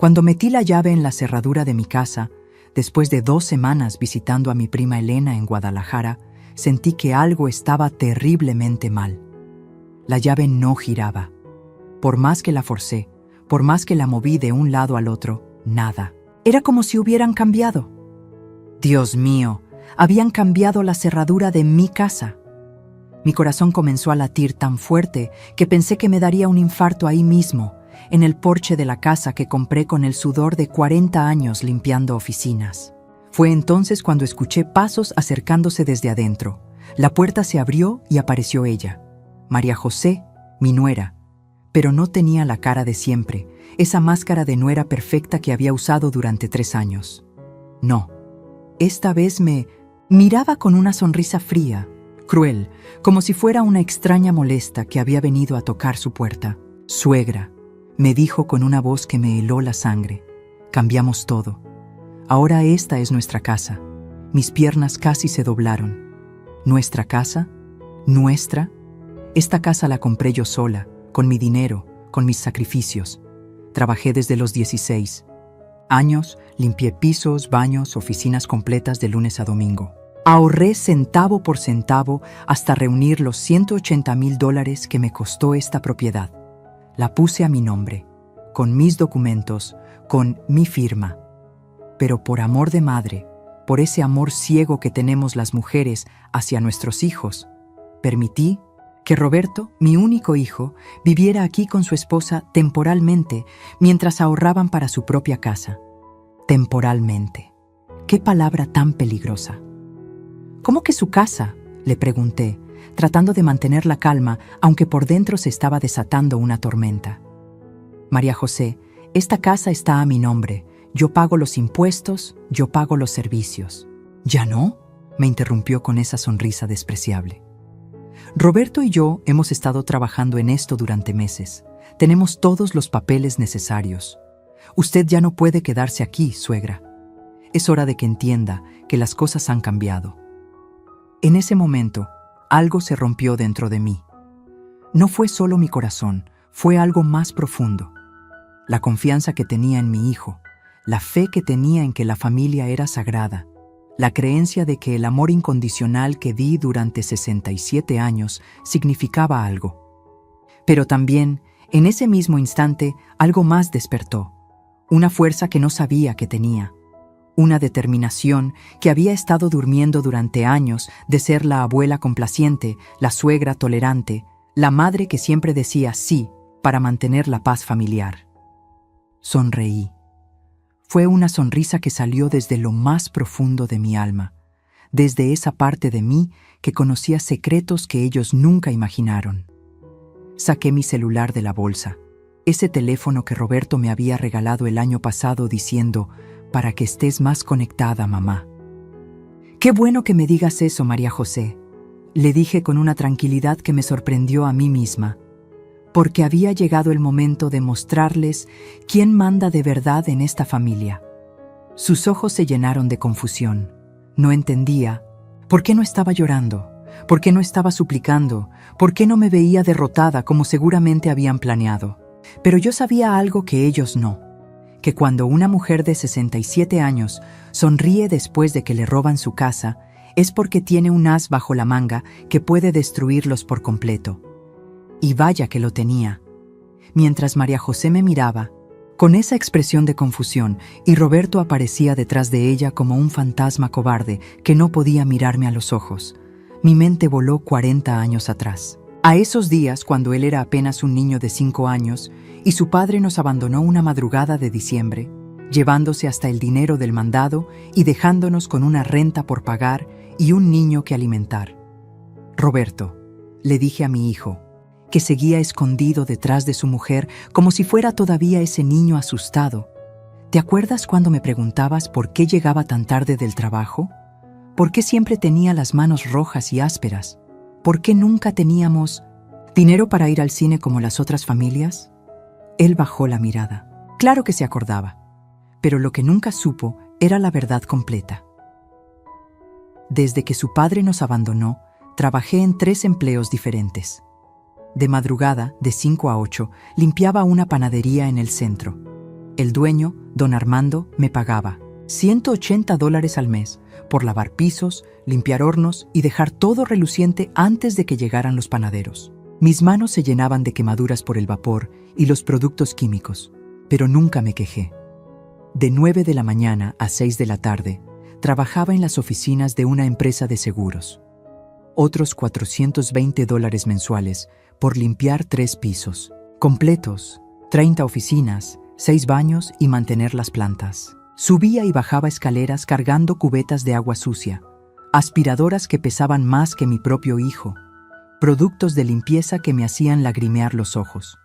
Cuando metí la llave en la cerradura de mi casa, después de 2 semanas visitando a mi prima Elena en Guadalajara, sentí que algo estaba terriblemente mal. La llave no giraba. Por más que la forcé, por más que la moví de un lado al otro, nada. Era como si hubieran cambiado. Dios mío, habían cambiado la cerradura de mi casa. Mi corazón comenzó a latir tan fuerte que pensé que me daría un infarto ahí mismo, en el porche de la casa que compré con el sudor de 40 años limpiando oficinas. Fue entonces cuando escuché pasos acercándose desde adentro. La puerta se abrió y apareció ella, María José, mi nuera, pero no tenía la cara de siempre, esa máscara de nuera perfecta que había usado durante 3 años. No, esta vez me miraba con una sonrisa fría, cruel, como si fuera una extraña molesta que había venido a tocar su puerta. «Suegra», me dijo con una voz que me heló la sangre. «Cambiamos todo. Ahora esta es nuestra casa». Mis piernas casi se doblaron. ¿Nuestra casa? ¿Nuestra? Esta casa la compré yo sola, con mi dinero, con mis sacrificios. Trabajé desde los 16 años, limpié pisos, baños, oficinas completas de lunes a domingo. Ahorré centavo por centavo hasta reunir los $180,000 que me costó esta propiedad. La puse a mi nombre, con mis documentos, con mi firma. Pero por amor de madre, por ese amor ciego que tenemos las mujeres hacia nuestros hijos, permití que Roberto, mi único hijo, viviera aquí con su esposa temporalmente mientras ahorraban para su propia casa. Temporalmente. ¡Qué palabra tan peligrosa! ¿Cómo que su casa?, le pregunté, tratando de mantener la calma, aunque por dentro se estaba desatando una tormenta. María José, esta casa está a mi nombre. Yo pago los impuestos, yo pago los servicios. ¿Ya no?, me interrumpió con esa sonrisa despreciable. Roberto y yo hemos estado trabajando en esto durante meses. Tenemos todos los papeles necesarios. Usted ya no puede quedarse aquí, suegra. Es hora de que entienda que las cosas han cambiado. En ese momento, algo se rompió dentro de mí. No fue solo mi corazón, fue algo más profundo. La confianza que tenía en mi hijo, la fe que tenía en que la familia era sagrada, la creencia de que el amor incondicional que di durante 67 años significaba algo. Pero también, en ese mismo instante, algo más despertó, una fuerza que no sabía que tenía. Una determinación que había estado durmiendo durante años de ser la abuela complaciente, la suegra tolerante, la madre que siempre decía sí para mantener la paz familiar. Sonreí. Fue una sonrisa que salió desde lo más profundo de mi alma, desde esa parte de mí que conocía secretos que ellos nunca imaginaron. Saqué mi celular de la bolsa, ese teléfono que Roberto me había regalado el año pasado diciendo: «Para que estés más conectada, mamá». «Qué bueno que me digas eso, María José», le dije con una tranquilidad que me sorprendió a mí misma, porque había llegado el momento de mostrarles quién manda de verdad en esta familia. Sus ojos se llenaron de confusión. No entendía. ¿Por qué no estaba llorando? ¿Por qué no estaba suplicando? ¿Por qué no me veía derrotada como seguramente habían planeado? Pero yo sabía algo que ellos no. Que cuando una mujer de 67 años sonríe después de que le roban su casa, es porque tiene un as bajo la manga que puede destruirlos por completo. Y vaya que lo tenía. Mientras María José me miraba, con esa expresión de confusión, y Roberto aparecía detrás de ella como un fantasma cobarde que no podía mirarme a los ojos, mi mente voló 40 años atrás. A esos días, cuando él era apenas un niño de 5 años, y su padre nos abandonó una madrugada de diciembre, llevándose hasta el dinero del mandado y dejándonos con una renta por pagar y un niño que alimentar. «Roberto», le dije a mi hijo, que seguía escondido detrás de su mujer como si fuera todavía ese niño asustado, ¿te acuerdas cuando me preguntabas por qué llegaba tan tarde del trabajo? ¿Por qué siempre tenía las manos rojas y ásperas? ¿Por qué nunca teníamos dinero para ir al cine como las otras familias? Él bajó la mirada. Claro que se acordaba, pero lo que nunca supo era la verdad completa. Desde que su padre nos abandonó, trabajé en 3 empleos diferentes. De madrugada, de 5 a 8, limpiaba una panadería en el centro. El dueño, don Armando, me pagaba $180 al mes por lavar pisos, limpiar hornos y dejar todo reluciente antes de que llegaran los panaderos. Mis manos se llenaban de quemaduras por el vapor y los productos químicos, pero nunca me quejé. De 9 de la mañana a 6 de la tarde, trabajaba en las oficinas de una empresa de seguros. Otros $420 mensuales por limpiar 3 pisos completos, 30 oficinas, 6 baños y mantener las plantas. Subía y bajaba escaleras cargando cubetas de agua sucia, aspiradoras que pesaban más que mi propio hijo, productos de limpieza que me hacían lagrimear los ojos.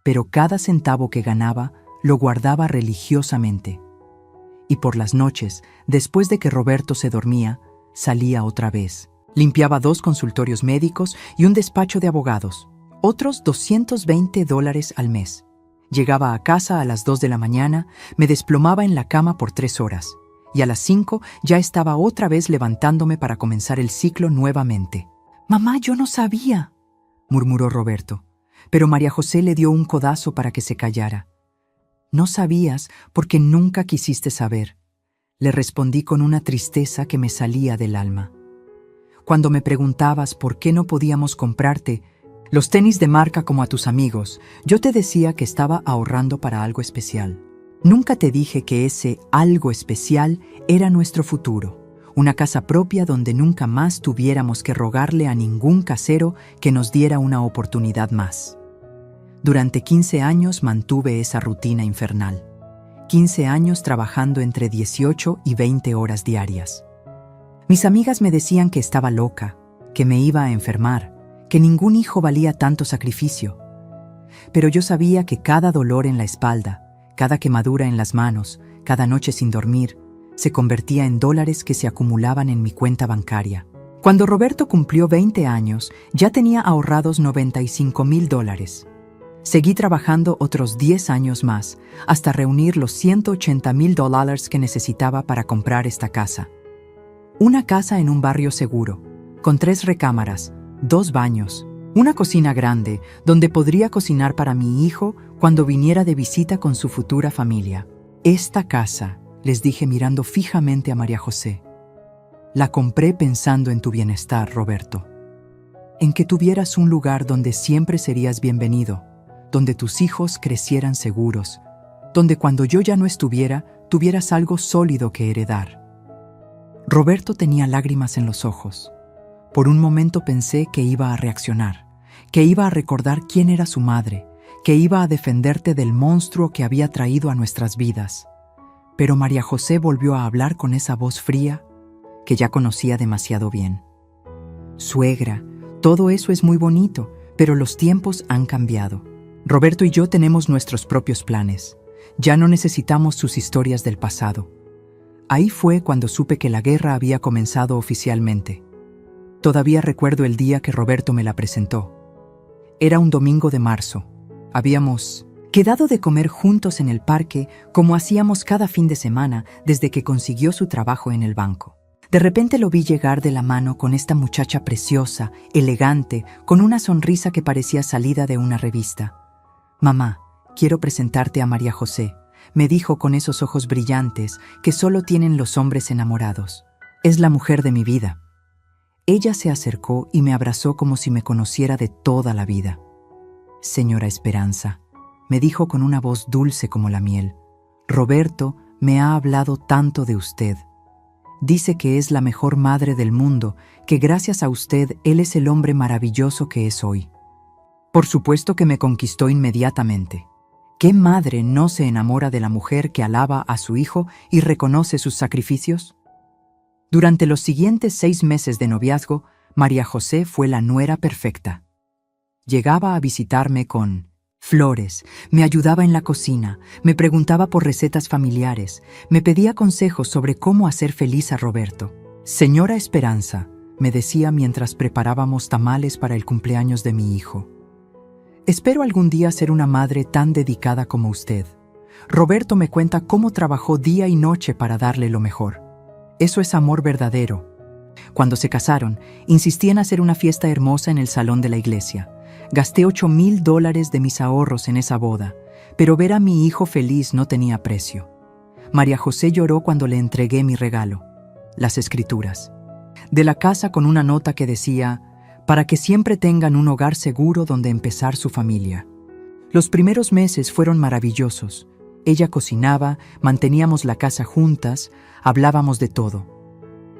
Pero cada centavo que ganaba lo guardaba religiosamente. Y por las noches, después de que Roberto se dormía, salía otra vez. Limpiaba 2 consultorios médicos y un despacho de abogados, otros $220 al mes. Llegaba a casa a las 2 de la mañana, me desplomaba en la cama por 3 horas, y a las 5 ya estaba otra vez levantándome para comenzar el ciclo nuevamente. «Mamá, yo no sabía», murmuró Roberto, pero María José le dio un codazo para que se callara. «No sabías porque nunca quisiste saber», le respondí con una tristeza que me salía del alma. Cuando me preguntabas por qué no podíamos comprarte los tenis de marca como a tus amigos, yo te decía que estaba ahorrando para algo especial. Nunca te dije que ese algo especial era nuestro futuro, una casa propia donde nunca más tuviéramos que rogarle a ningún casero que nos diera una oportunidad más. Durante 15 años mantuve esa rutina infernal. 15 años trabajando entre 18 y 20 horas diarias. Mis amigas me decían que estaba loca, que me iba a enfermar, que ningún hijo valía tanto sacrificio. Pero yo sabía que cada dolor en la espalda, cada quemadura en las manos, cada noche sin dormir, se convertía en dólares que se acumulaban en mi cuenta bancaria. Cuando Roberto cumplió 20 años, ya tenía ahorrados $95,000. Seguí trabajando otros 10 años más, hasta reunir los $180,000 que necesitaba para comprar esta casa. Una casa en un barrio seguro, con 3 recámaras, 2 baños, una cocina grande donde podría cocinar para mi hijo cuando viniera de visita con su futura familia. Esta casa, les dije mirando fijamente a María José, la compré pensando en tu bienestar, Roberto. En que tuvieras un lugar donde siempre serías bienvenido, donde tus hijos crecieran seguros, donde cuando yo ya no estuviera, tuvieras algo sólido que heredar. Roberto tenía lágrimas en los ojos. Por un momento pensé que iba a reaccionar, que iba a recordar quién era su madre, que iba a defenderte del monstruo que había traído a nuestras vidas. Pero María José volvió a hablar con esa voz fría que ya conocía demasiado bien. Suegra, todo eso es muy bonito, pero los tiempos han cambiado. Roberto y yo tenemos nuestros propios planes. Ya no necesitamos sus historias del pasado. Ahí fue cuando supe que la guerra había comenzado oficialmente. Todavía recuerdo el día que Roberto me la presentó. Era un domingo de marzo. Habíamos quedado de comer juntos en el parque como hacíamos cada fin de semana desde que consiguió su trabajo en el banco. De repente lo vi llegar de la mano con esta muchacha preciosa, elegante, con una sonrisa que parecía salida de una revista. «Mamá, quiero presentarte a María José», me dijo con esos ojos brillantes que solo tienen los hombres enamorados. «Es la mujer de mi vida». Ella se acercó y me abrazó como si me conociera de toda la vida. «Señora Esperanza», me dijo con una voz dulce como la miel, «Roberto me ha hablado tanto de usted. Dice que es la mejor madre del mundo, que gracias a usted él es el hombre maravilloso que es hoy». Por supuesto que me conquistó inmediatamente. ¿Qué madre no se enamora de la mujer que alaba a su hijo y reconoce sus sacrificios? Durante los siguientes 6 meses de noviazgo, María José fue la nuera perfecta. Llegaba a visitarme con flores, me ayudaba en la cocina, me preguntaba por recetas familiares, me pedía consejos sobre cómo hacer feliz a Roberto. «Señora Esperanza», me decía mientras preparábamos tamales para el cumpleaños de mi hijo, «espero algún día ser una madre tan dedicada como usted. Roberto me cuenta cómo trabajó día y noche para darle lo mejor. Eso es amor verdadero». Cuando se casaron, insistí en hacer una fiesta hermosa en el salón de la iglesia. Gasté $8,000 de mis ahorros en esa boda. pero ver a mi hijo feliz no tenía precio. María José lloró cuando le entregué mi regalo, las escrituras, de la casa con una nota que decía, para que siempre tengan un hogar seguro donde empezar su familia. Los primeros meses fueron maravillosos. Ella cocinaba, manteníamos la casa juntas, hablábamos de todo.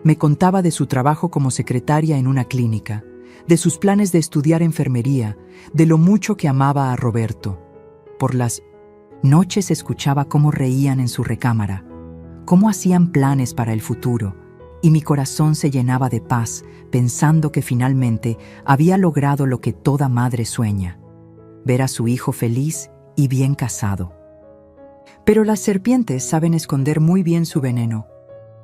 Me contaba de su trabajo como secretaria en una clínica, de sus planes de estudiar enfermería, de lo mucho que amaba a Roberto. Por las noches escuchaba cómo reían en su recámara, cómo hacían planes para el futuro, y mi corazón se llenaba de paz pensando que finalmente había logrado lo que toda madre sueña, ver a su hijo feliz y bien casado. Pero las serpientes saben esconder muy bien su veneno.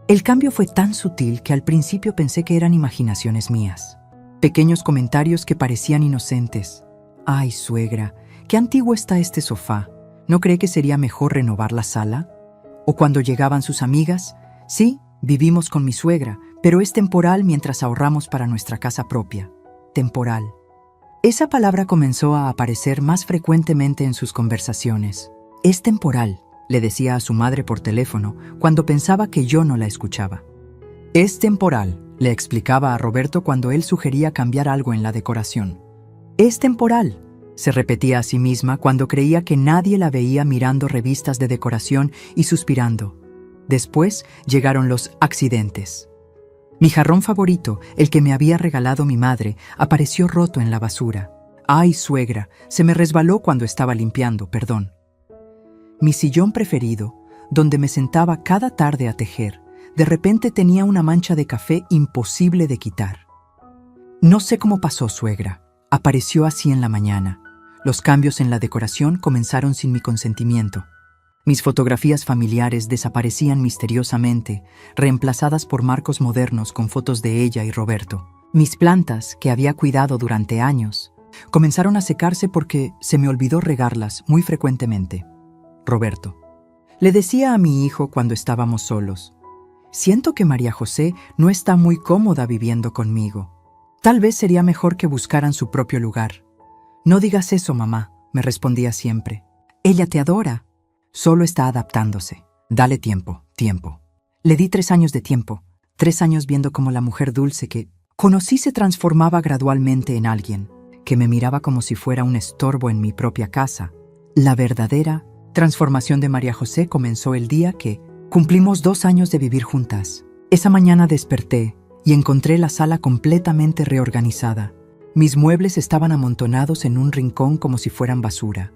El cambio fue tan sutil que al principio pensé que eran imaginaciones mías. Pequeños comentarios que parecían inocentes. «Ay, suegra, qué antiguo está este sofá. ¿No cree que sería mejor renovar la sala?» O cuando llegaban sus amigas, «Sí, vivimos con mi suegra, pero es temporal mientras ahorramos para nuestra casa propia». Temporal. Esa palabra comenzó a aparecer más frecuentemente en sus conversaciones. «Es temporal», le decía a su madre por teléfono cuando pensaba que yo no la escuchaba. «Es temporal», le explicaba a Roberto cuando él sugería cambiar algo en la decoración. «Es temporal», se repetía a sí misma cuando creía que nadie la veía mirando revistas de decoración y suspirando. Después llegaron los accidentes. Mi jarrón favorito, el que me había regalado mi madre, apareció roto en la basura. «Ay, suegra, se me resbaló cuando estaba limpiando, perdón». Mi sillón preferido, donde me sentaba cada tarde a tejer, de repente tenía una mancha de café imposible de quitar. No sé cómo pasó, suegra. Apareció así en la mañana. Los cambios en la decoración comenzaron sin mi consentimiento. Mis fotografías familiares desaparecían misteriosamente, reemplazadas por marcos modernos con fotos de ella y Roberto. Mis plantas, que había cuidado durante años, comenzaron a secarse porque se me olvidó regarlas muy frecuentemente. Roberto. Le decía a mi hijo cuando estábamos solos, «Siento que María José no está muy cómoda viviendo conmigo. Tal vez sería mejor que buscaran su propio lugar». «No digas eso, mamá», me respondía siempre. «Ella te adora. Solo está adaptándose. Dale tiempo, tiempo». Le di 3 años de tiempo, 3 años viendo cómo la mujer dulce que conocí se transformaba gradualmente en alguien que me miraba como si fuera un estorbo en mi propia casa. La verdadera transformación de María José comenzó el día que cumplimos 2 años de vivir juntas. Esa mañana desperté y encontré la sala completamente reorganizada. Mis muebles estaban amontonados en un rincón como si fueran basura.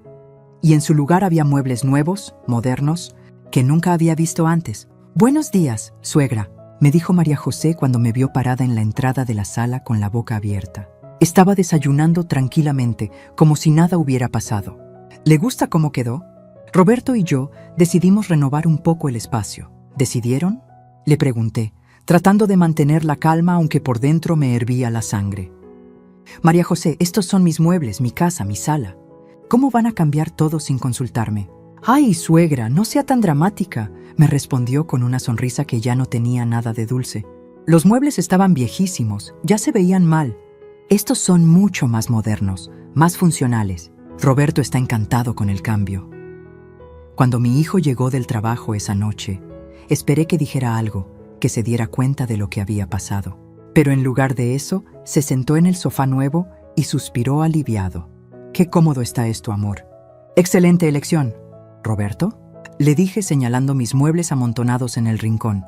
Y en su lugar había muebles nuevos, modernos, que nunca había visto antes. «Buenos días, suegra», me dijo María José cuando me vio parada en la entrada de la sala con la boca abierta. Estaba desayunando tranquilamente, como si nada hubiera pasado. «¿Le gusta cómo quedó?» Roberto y yo decidimos renovar un poco el espacio. ¿Decidieron?, le pregunté, tratando de mantener la calma aunque por dentro me hervía la sangre. «María José, estos son mis muebles, mi casa, mi sala. ¿Cómo van a cambiar todo sin consultarme?» «Ay, suegra, no sea tan dramática», me respondió con una sonrisa que ya no tenía nada de dulce. «Los muebles estaban viejísimos, ya se veían mal. Estos son mucho más modernos, más funcionales. Roberto está encantado con el cambio». Cuando mi hijo llegó del trabajo esa noche, esperé que dijera algo, que se diera cuenta de lo que había pasado. Pero en lugar de eso, se sentó en el sofá nuevo y suspiró aliviado. «Qué cómodo está esto, amor». «Excelente elección, Roberto», le dije señalando mis muebles amontonados en el rincón.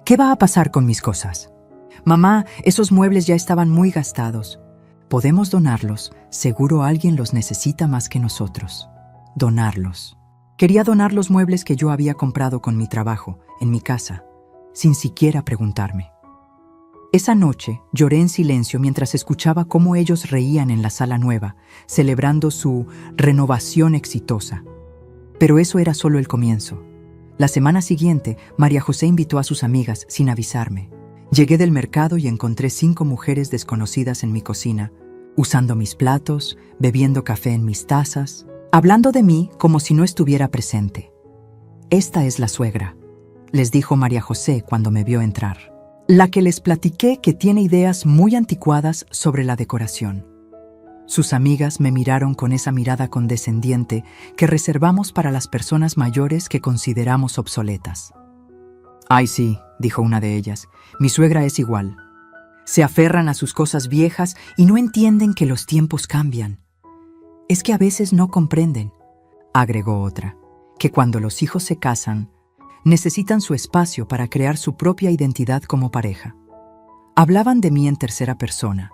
«¿Qué va a pasar con mis cosas?» «Mamá, esos muebles ya estaban muy gastados. Podemos donarlos, seguro alguien los necesita más que nosotros». Donarlos. Quería donar los muebles que yo había comprado con mi trabajo, en mi casa, sin siquiera preguntarme. Esa noche lloré en silencio mientras escuchaba cómo ellos reían en la sala nueva, celebrando su renovación exitosa. Pero eso era solo el comienzo. La semana siguiente, María José invitó a sus amigas sin avisarme. Llegué del mercado y encontré 5 mujeres desconocidas en mi cocina, usando mis platos, bebiendo café en mis tazas, hablando de mí como si no estuviera presente. «Esta es la suegra», les dijo María José cuando me vio entrar. «La que les platiqué que tiene ideas muy anticuadas sobre la decoración». Sus amigas me miraron con esa mirada condescendiente que reservamos para las personas mayores que consideramos obsoletas. «Ay, sí», dijo una de ellas, «mi suegra es igual. Se aferran a sus cosas viejas y no entienden que los tiempos cambian. Es que a veces no comprenden», agregó otra, «que cuando los hijos se casan, necesitan su espacio para crear su propia identidad como pareja». Hablaban de mí en tercera persona,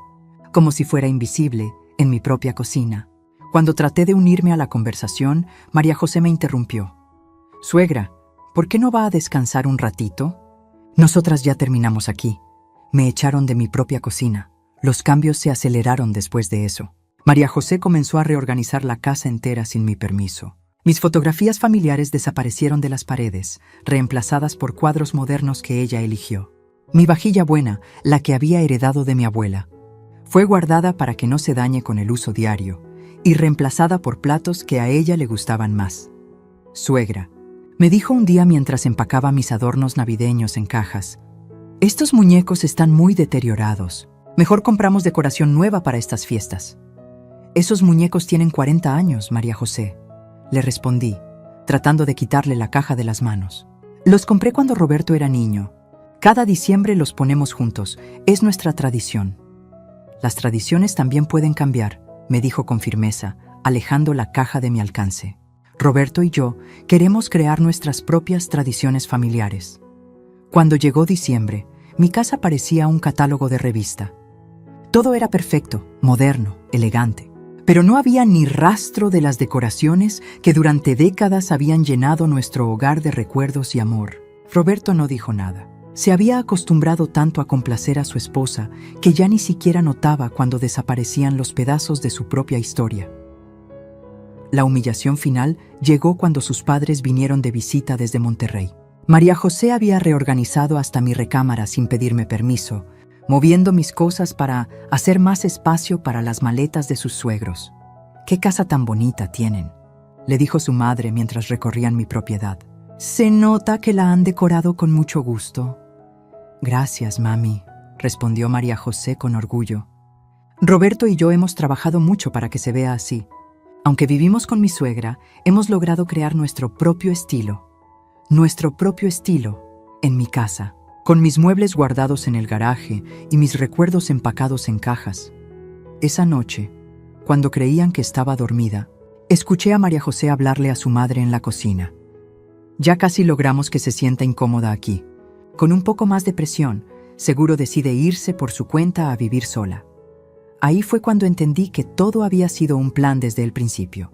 como si fuera invisible, en mi propia cocina. Cuando traté de unirme a la conversación, María José me interrumpió. «Suegra, ¿por qué no va a descansar un ratito? Nosotras ya terminamos aquí». Me echaron de mi propia cocina. Los cambios se aceleraron después de eso. María José comenzó a reorganizar la casa entera sin mi permiso. Mis fotografías familiares desaparecieron de las paredes, reemplazadas por cuadros modernos que ella eligió. Mi vajilla buena, la que había heredado de mi abuela, fue guardada para que no se dañe con el uso diario y reemplazada por platos que a ella le gustaban más. «Suegra», me dijo un día mientras empacaba mis adornos navideños en cajas, «estos muñecos están muy deteriorados. Mejor compramos decoración nueva para estas fiestas». «Esos muñecos tienen 40 años, María José», le respondí, tratando de quitarle la caja de las manos. «Los compré cuando Roberto era niño. Cada diciembre los ponemos juntos. Es nuestra tradición». «Las tradiciones también pueden cambiar», me dijo con firmeza, alejando la caja de mi alcance. «Roberto y yo queremos crear nuestras propias tradiciones familiares». Cuando llegó diciembre, mi casa parecía un catálogo de revista. Todo era perfecto, moderno, elegante, pero no había ni rastro de las decoraciones que durante décadas habían llenado nuestro hogar de recuerdos y amor. Roberto no dijo nada. Se había acostumbrado tanto a complacer a su esposa que ya ni siquiera notaba cuando desaparecían los pedazos de su propia historia. La humillación final llegó cuando sus padres vinieron de visita desde Monterrey. María José había reorganizado hasta mi recámara sin pedirme permiso, moviendo mis cosas para hacer más espacio para las maletas de sus suegros. «¡Qué casa tan bonita tienen!», le dijo su madre mientras recorrían mi propiedad. «Se nota que la han decorado con mucho gusto». «Gracias, mami», respondió María José con orgullo. «Roberto y yo hemos trabajado mucho para que se vea así. Aunque vivimos con mi suegra, hemos logrado crear nuestro propio estilo en mi casa, con mis muebles guardados en el garaje y mis recuerdos empacados en cajas». Esa noche, cuando creían que estaba dormida, escuché a María José hablarle a su madre en la cocina. «Ya casi logramos que se sienta incómoda aquí. Con un poco más de presión, seguro decide irse por su cuenta a vivir sola». Ahí fue cuando entendí que todo había sido un plan desde el principio.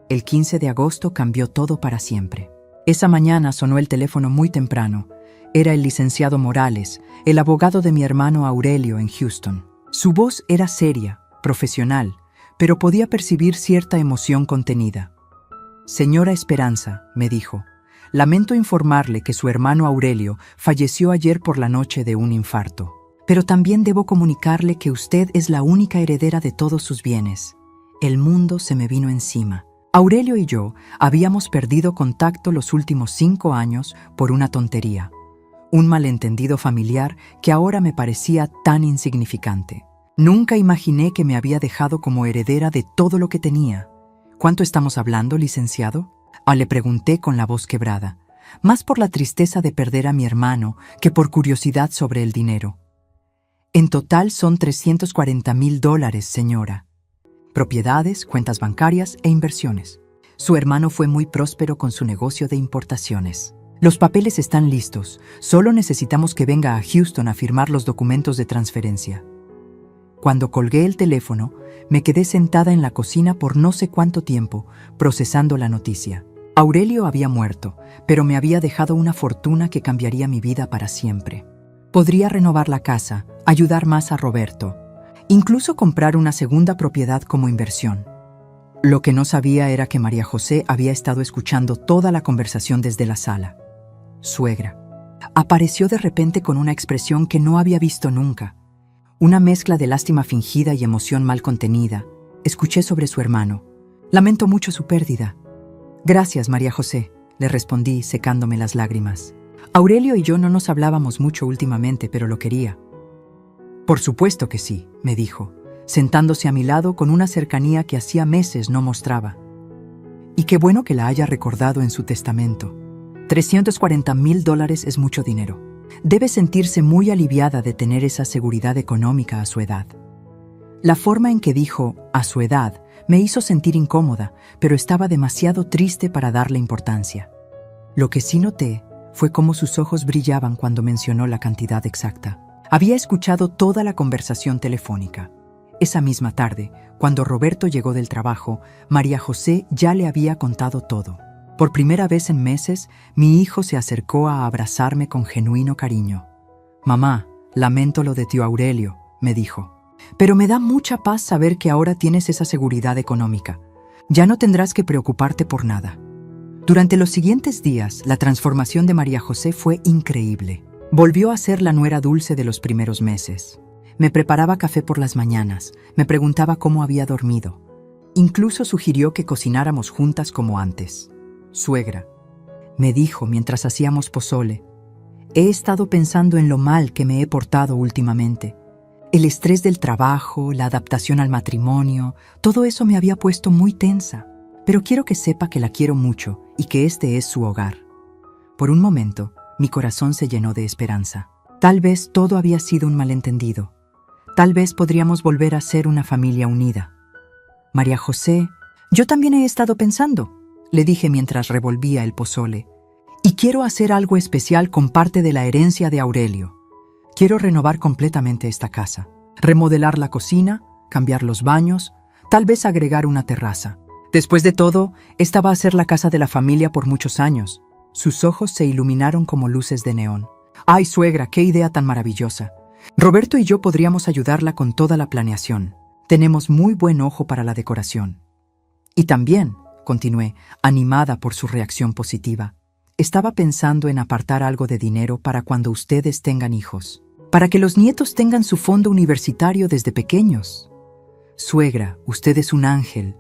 El 15 de agosto cambió todo para siempre. Esa mañana sonó el teléfono muy temprano. Era el licenciado Morales, el abogado de mi hermano Aurelio en Houston. Su voz era seria, profesional, pero podía percibir cierta emoción contenida. «Señora Esperanza», me dijo, «lamento informarle que su hermano Aurelio falleció ayer por la noche de un infarto. Pero también debo comunicarle que usted es la única heredera de todos sus bienes. El mundo se me vino encima. Aurelio y yo habíamos perdido contacto los últimos 5 años por una tontería. Un malentendido familiar que ahora me parecía tan insignificante. Nunca imaginé que me había dejado como heredera de todo lo que tenía». «¿Cuánto estamos hablando, licenciado?», le pregunté con la voz quebrada, más por la tristeza de perder a mi hermano que por curiosidad sobre el dinero. «En total son $340,000, señora. Propiedades, cuentas bancarias e inversiones. Su hermano fue muy próspero con su negocio de importaciones. Los papeles están listos, solo necesitamos que venga a Houston a firmar los documentos de transferencia». Cuando colgué el teléfono, me quedé sentada en la cocina por no sé cuánto tiempo, procesando la noticia. Aurelio había muerto, pero me había dejado una fortuna que cambiaría mi vida para siempre. Podría renovar la casa, ayudar más a Roberto, incluso comprar una segunda propiedad como inversión. Lo que no sabía era que María José había estado escuchando toda la conversación desde la sala. «Suegra». Apareció de repente con una expresión que no había visto nunca. Una mezcla de lástima fingida y emoción mal contenida. Escuché sobre su hermano. «Lamento mucho su pérdida». «Gracias, María José», le respondí, secándome las lágrimas. «Aurelio y yo no nos hablábamos mucho últimamente, pero lo quería». «Por supuesto que sí», me dijo. sentándose a mi lado con una cercanía que hacía meses no mostraba. Y qué bueno que la haya recordado en su testamento. $340,000 es mucho dinero. Debe sentirse muy aliviada de tener esa seguridad económica a su edad. La forma en que dijo «a su edad» me hizo sentir incómoda, pero estaba demasiado triste para darle importancia. Lo que sí noté fue cómo sus ojos brillaban cuando mencionó la cantidad exacta. Había escuchado toda la conversación telefónica. Esa misma tarde, cuando Roberto llegó del trabajo, María José ya le había contado todo. Por primera vez en meses, mi hijo se acercó a abrazarme con genuino cariño. «Mamá, lamento lo de tío Aurelio», me dijo. «Pero me da mucha paz saber que ahora tienes esa seguridad económica. Ya no tendrás que preocuparte por nada». Durante los siguientes días, la transformación de María José fue increíble. Volvió a ser la nuera dulce de los primeros meses. Me preparaba café por las mañanas, me preguntaba cómo había dormido. Incluso sugirió que cocináramos juntas como antes. «Suegra», me dijo mientras hacíamos pozole, «he estado pensando en lo mal que me he portado últimamente. El estrés del trabajo, la adaptación al matrimonio, todo eso me había puesto muy tensa. Pero quiero que sepa que la quiero mucho y que este es su hogar». Por un momento, mi corazón se llenó de esperanza. Tal vez todo había sido un malentendido. Tal vez podríamos volver a ser una familia unida. «María José, yo también he estado pensando», le dije mientras revolvía el pozole, «y quiero hacer algo especial con parte de la herencia de Aurelio. Quiero renovar completamente esta casa, remodelar la cocina, cambiar los baños, tal vez agregar una terraza. Después de todo, esta va a ser la casa de la familia por muchos años». Sus ojos se iluminaron como luces de neón. «Ay, suegra, qué idea tan maravillosa. Roberto y yo podríamos ayudarla con toda la planeación. Tenemos muy buen ojo para la decoración». «Y también», continué, animada por su reacción positiva, «estaba pensando en apartar algo de dinero para cuando ustedes tengan hijos, para que los nietos tengan su fondo universitario desde pequeños». «Suegra, usted es un ángel»,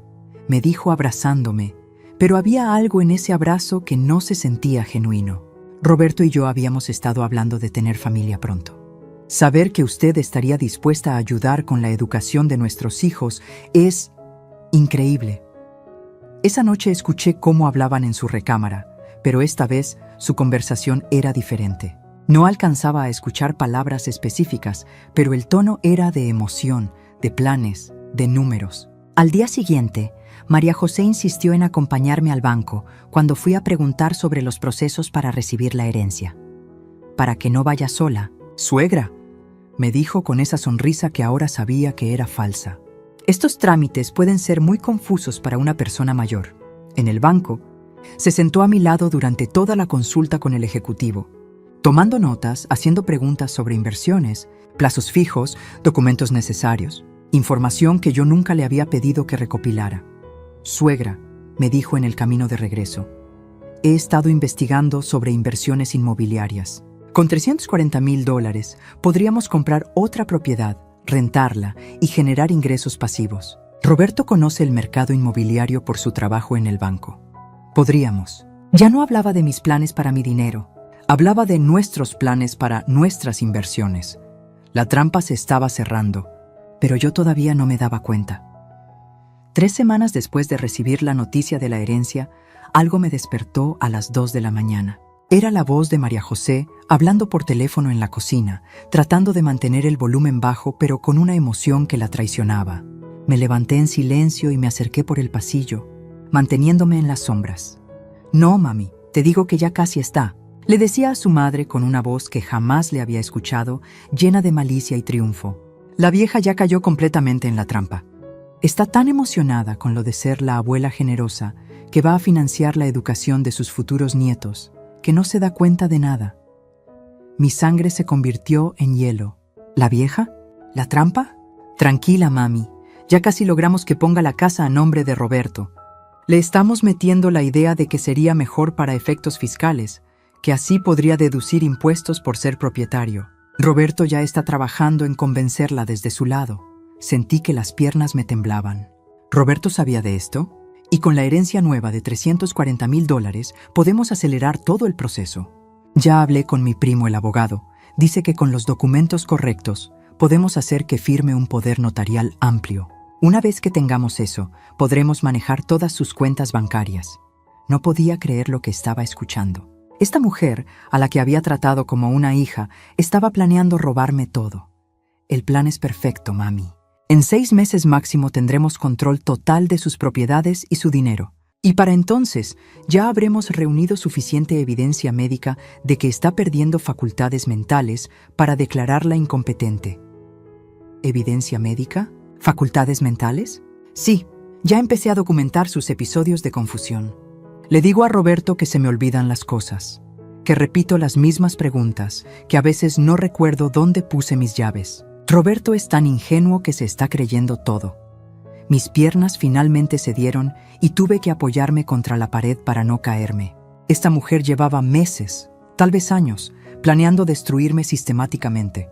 me dijo abrazándome, pero había algo en ese abrazo que no se sentía genuino. Roberto y yo habíamos estado hablando de tener familia pronto. Saber que usted estaría dispuesta a ayudar con la educación de nuestros hijos es increíble. Esa noche escuché cómo hablaban en su recámara, pero esta vez su conversación era diferente. No alcanzaba a escuchar palabras específicas, pero el tono era de emoción, de planes, de números. Al día siguiente, María José insistió en acompañarme al banco cuando fui a preguntar sobre los procesos para recibir la herencia. «Para que no vaya sola». «Suegra», me dijo con esa sonrisa que ahora sabía que era falsa. «Estos trámites pueden ser muy confusos para una persona mayor». En el banco, se sentó a mi lado durante toda la consulta con el ejecutivo, tomando notas, haciendo preguntas sobre inversiones, plazos fijos, documentos necesarios, información que yo nunca le había pedido que recopilara. «Suegra», me dijo en el camino de regreso, «he estado investigando sobre inversiones inmobiliarias. Con $340,000 podríamos comprar otra propiedad, rentarla y generar ingresos pasivos. Roberto conoce el mercado inmobiliario por su trabajo en el banco. Podríamos». Ya no hablaba de mis planes para mi dinero, hablaba de nuestros planes para nuestras inversiones. La trampa se estaba cerrando, pero yo todavía no me daba cuenta. 3 semanas después de recibir la noticia de la herencia, algo me despertó a las 2 de la mañana. Era la voz de María José hablando por teléfono en la cocina, tratando de mantener el volumen bajo, pero con una emoción que la traicionaba. Me levanté en silencio y me acerqué por el pasillo, manteniéndome en las sombras. «No, mami, te digo que ya casi está», le decía a su madre con una voz que jamás le había escuchado, llena de malicia y triunfo. La vieja ya cayó completamente en la trampa. Está tan emocionada con lo de ser la abuela generosa que va a financiar la educación de sus futuros nietos, que no se da cuenta de nada. Mi sangre se convirtió en hielo. ¿La vieja? ¿La trampa? Tranquila, mami. Ya casi logramos que ponga la casa a nombre de Roberto. Le estamos metiendo la idea de que sería mejor para efectos fiscales, que así podría deducir impuestos por ser propietario. Roberto ya está trabajando en convencerla desde su lado. Sentí que las piernas me temblaban. ¿Roberto sabía de esto? Y con la herencia nueva de $340,000 podemos acelerar todo el proceso. Ya hablé con mi primo el abogado. Dice que con los documentos correctos podemos hacer que firme un poder notarial amplio. Una vez que tengamos eso, podremos manejar todas sus cuentas bancarias. No podía creer lo que estaba escuchando. Esta mujer, a la que había tratado como una hija, estaba planeando robarme todo. El plan es perfecto, mami. En 6 meses máximo tendremos control total de sus propiedades y su dinero. Y para entonces ya habremos reunido suficiente evidencia médica de que está perdiendo facultades mentales para declararla incompetente. ¿Evidencia médica? ¿Facultades mentales? Sí, ya empecé a documentar sus episodios de confusión. Le digo a Roberto que se me olvidan las cosas, que repito las mismas preguntas, que a veces no recuerdo dónde puse mis llaves. Roberto es tan ingenuo que se está creyendo todo. Mis piernas finalmente cedieron y tuve que apoyarme contra la pared para no caerme. Esta mujer llevaba meses, tal vez años, planeando destruirme sistemáticamente.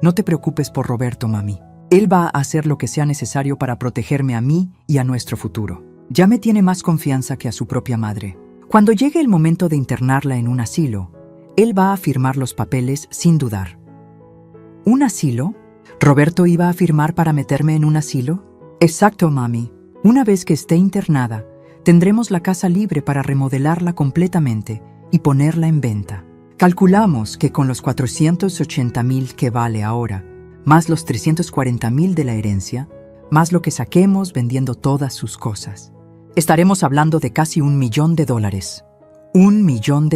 No te preocupes por Roberto, mami. Él va a hacer lo que sea necesario para protegerme a mí y a nuestro futuro. Ya me tiene más confianza que a su propia madre. Cuando llegue el momento de internarla en un asilo, él va a firmar los papeles sin dudar. ¿Un asilo? ¿Roberto iba a firmar para meterme en un asilo? Exacto, mami. Una vez que esté internada, tendremos la casa libre para remodelarla completamente y ponerla en venta. Calculamos que con los 480,000 que vale ahora, más los 340,000 de la herencia, más lo que saquemos vendiendo todas sus cosas, estaremos hablando de casi $1 millón. $1 millón.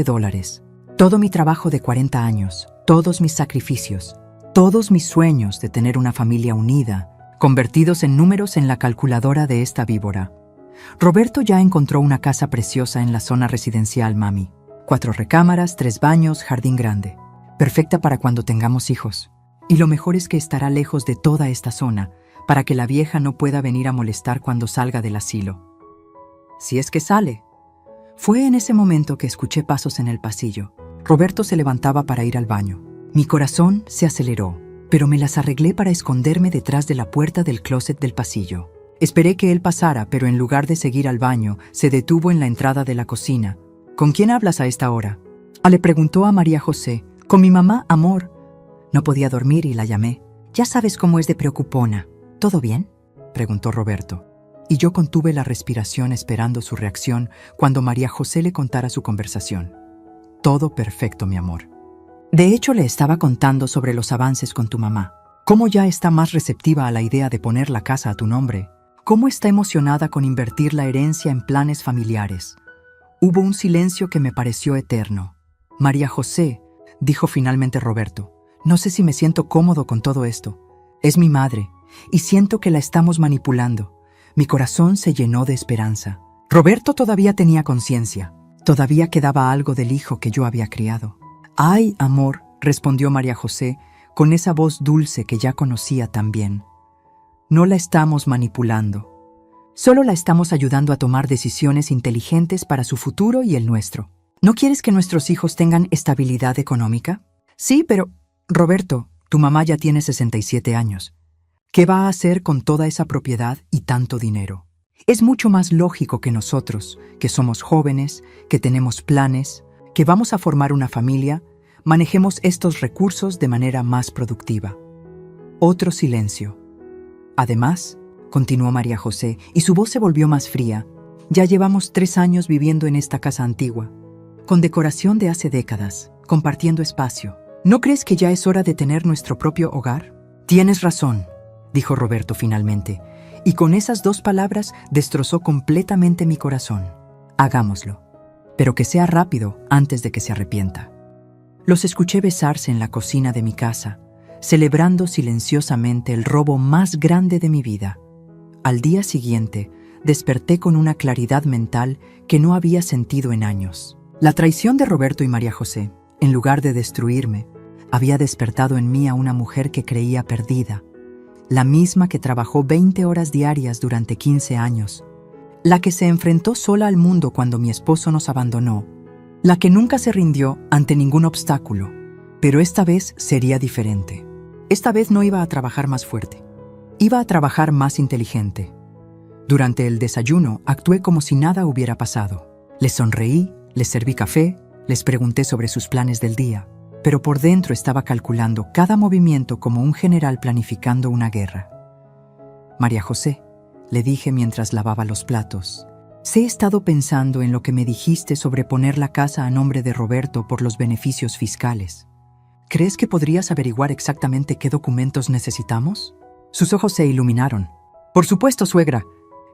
Todo mi trabajo de 40 años, todos mis sacrificios, todos mis sueños de tener una familia unida, convertidos en números en la calculadora de esta víbora. Roberto ya encontró una casa preciosa en la zona residencial, mami. 4 recámaras, 3 baños, jardín grande. Perfecta para cuando tengamos hijos. Y lo mejor es que estará lejos de toda esta zona, para que la vieja no pueda venir a molestar cuando salga del asilo. Si es que sale. Fue en ese momento que escuché pasos en el pasillo. Roberto se levantaba para ir al baño. Mi corazón se aceleró, pero me las arreglé para esconderme detrás de la puerta del closet del pasillo. Esperé que él pasara, pero en lugar de seguir al baño, se detuvo en la entrada de la cocina. ¿Con quién hablas a esta hora? Le preguntó a María José. Con mi mamá, amor. No podía dormir y la llamé. Ya sabes cómo es de preocupona. ¿Todo bien?, preguntó Roberto. Y yo contuve la respiración esperando su reacción cuando María José le contara su conversación. Todo perfecto, mi amor. De hecho, le estaba contando sobre los avances con tu mamá. Cómo ya está más receptiva a la idea de poner la casa a tu nombre. Cómo está emocionada con invertir la herencia en planes familiares. Hubo un silencio que me pareció eterno. María José, dijo finalmente Roberto, no sé si me siento cómodo con todo esto. Es mi madre, y siento que la estamos manipulando. Mi corazón se llenó de esperanza. Roberto todavía tenía conciencia. Todavía quedaba algo del hijo que yo había criado. «Ay, amor», respondió María José, con esa voz dulce que ya conocía tan bien. «No la estamos manipulando. Solo la estamos ayudando a tomar decisiones inteligentes para su futuro y el nuestro. ¿No quieres que nuestros hijos tengan estabilidad económica? Sí, pero, Roberto, tu mamá ya tiene 67 años. ¿Qué va a hacer con toda esa propiedad y tanto dinero? Es mucho más lógico que nosotros, que somos jóvenes, que tenemos planes, que vamos a formar una familia, manejemos estos recursos de manera más productiva». Otro silencio. Además, continuó María José, y su voz se volvió más fría, ya llevamos 3 años viviendo en esta casa antigua, con decoración de hace décadas, compartiendo espacio. ¿No crees que ya es hora de tener nuestro propio hogar? Tienes razón, dijo Roberto finalmente, y con esas 2 palabras destrozó completamente mi corazón. Hagámoslo, pero que sea rápido antes de que se arrepienta. Los escuché besarse en la cocina de mi casa, celebrando silenciosamente el robo más grande de mi vida. Al día siguiente, desperté con una claridad mental que no había sentido en años. La traición de Roberto y María José, en lugar de destruirme, había despertado en mí a una mujer que creía perdida, la misma que trabajó 20 horas diarias durante 15 años, la que se enfrentó sola al mundo cuando mi esposo nos abandonó, la que nunca se rindió ante ningún obstáculo, pero esta vez sería diferente. Esta vez no iba a trabajar más fuerte, iba a trabajar más inteligente. Durante el desayuno actué como si nada hubiera pasado. Les sonreí, les serví café, les pregunté sobre sus planes del día. pero por dentro estaba calculando cada movimiento como un general planificando una guerra. María José, le dije mientras lavaba los platos, he estado pensando en lo que me dijiste sobre poner la casa a nombre de Roberto por los beneficios fiscales. ¿Crees que podrías averiguar exactamente qué documentos necesitamos? Sus ojos se iluminaron. Por supuesto, suegra.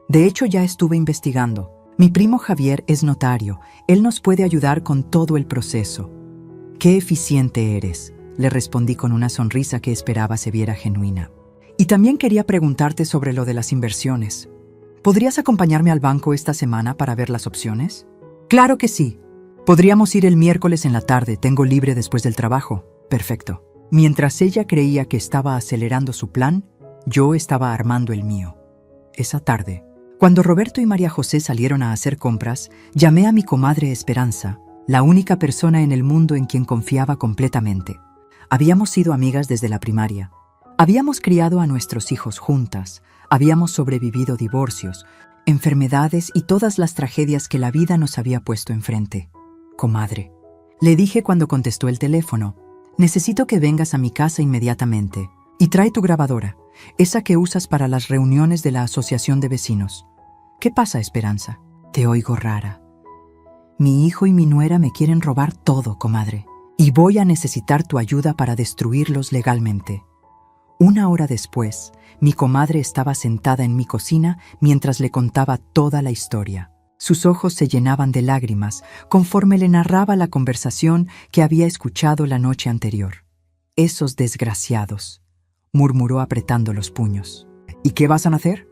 De hecho, ya estuve investigando. Mi primo Javier es notario. Él nos puede ayudar con todo el proceso. ¡Qué eficiente eres!, le respondí con una sonrisa que esperaba se viera genuina. Y también quería preguntarte sobre lo de las inversiones. ¿Podrías acompañarme al banco esta semana para ver las opciones? Claro que sí. Podríamos ir el miércoles en la tarde, tengo libre después del trabajo. Perfecto. Mientras ella creía que estaba acelerando su plan, yo estaba armando el mío. Esa tarde, cuando Roberto y María José salieron a hacer compras, llamé a mi comadre Esperanza, la única persona en el mundo en quien confiaba completamente. Habíamos sido amigas desde la primaria. Habíamos criado a nuestros hijos juntas. Habíamos sobrevivido divorcios, enfermedades y todas las tragedias que la vida nos había puesto enfrente. Comadre, le dije cuando contestó el teléfono, necesito que vengas a mi casa inmediatamente y trae tu grabadora, esa que usas para las reuniones de la asociación de vecinos. ¿Qué pasa, Esperanza? Te oigo rara. Mi hijo y mi nuera me quieren robar todo, comadre, y voy a necesitar tu ayuda para destruirlos legalmente. Una hora después, mi comadre estaba sentada en mi cocina mientras le contaba toda la historia. Sus ojos se llenaban de lágrimas conforme le narraba la conversación que había escuchado la noche anterior. «Esos desgraciados», murmuró apretando los puños. «¿Y qué vas a hacer?»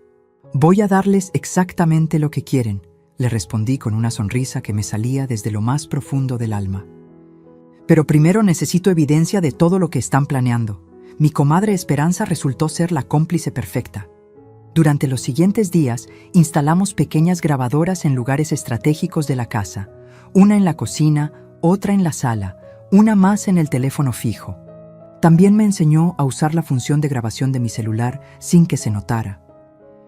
«Voy a darles exactamente lo que quieren», le respondí con una sonrisa que me salía desde lo más profundo del alma. «Pero primero necesito evidencia de todo lo que están planeando». Mi comadre Esperanza resultó ser la cómplice perfecta. Durante los siguientes días, instalamos pequeñas grabadoras en lugares estratégicos de la casa, una en la cocina, otra en la sala, una más en el teléfono fijo. También me enseñó a usar la función de grabación de mi celular sin que se notara.